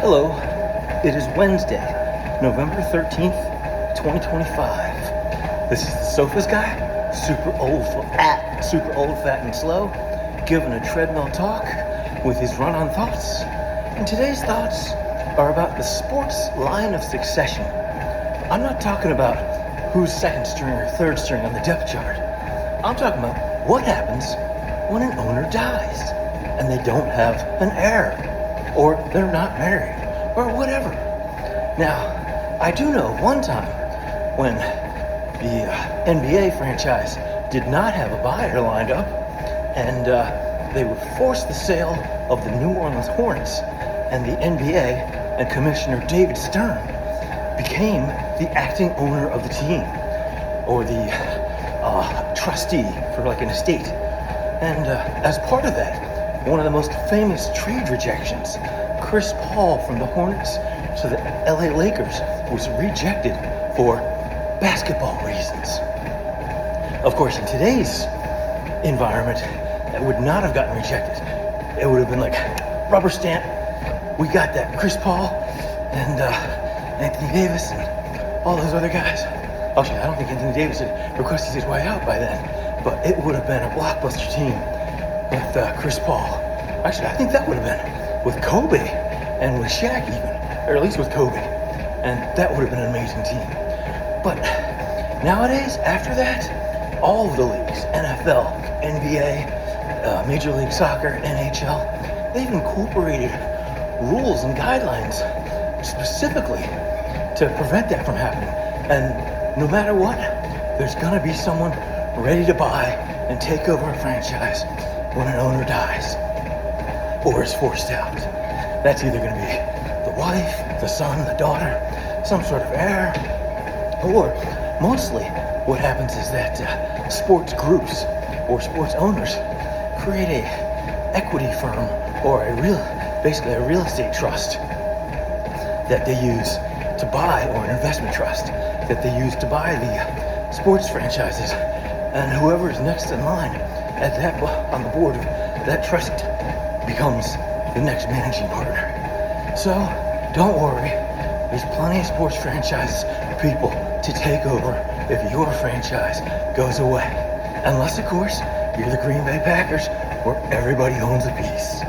Hello, it is Wednesday, November 13th, 2025. This is the SOFAS guy, super old, fat, and slow, giving a treadmill talk with his run-on thoughts. And today's thoughts are about the sports line of succession. I'm not talking about who's second string or third string on the depth chart. I'm talking about what happens when an owner dies and they don't have an heir, or they're not married, or whatever. Now, I do know one time when the NBA franchise did not have a buyer lined up, and they would force the sale of the New Orleans Hornets, and the NBA and Commissioner David Stern became the acting owner of the team, or the trustee for like an estate. And as part of that, one of the most famous trade rejections, Chris Paul from the Hornets to the LA Lakers, was rejected for basketball reasons. Of course, in today's environment, that would not have gotten rejected. It would have been like, rubber stamp, we got that. Chris Paul and Anthony Davis and all those other guys. Actually, I don't think Anthony Davis had requested his way out by then, but it would have been a blockbuster team with Chris Paul. Actually, I think that would have been with Kobe and with Shaq even, or at least with Kobe. And that would have been an amazing team. But nowadays, after that, all of the leagues, NFL, NBA, Major League Soccer, NHL, they've incorporated rules and guidelines specifically to prevent that from happening. And no matter what, there's gonna be someone ready to buy and take over a franchise when an owner dies or is forced out. That's either going to be the wife, the son, the daughter, some sort of heir, or mostly what happens is that sports groups or sports owners create a equity firm or basically a real estate trust that they use to buy, or an investment trust that they use to buy the sports franchises. And whoever is next in line on the board of that trust becomes the next managing partner. So don't worry, there's plenty of sports franchises people to take over if your franchise goes away. Unless, of course, you're the Green Bay Packers, where everybody owns a piece.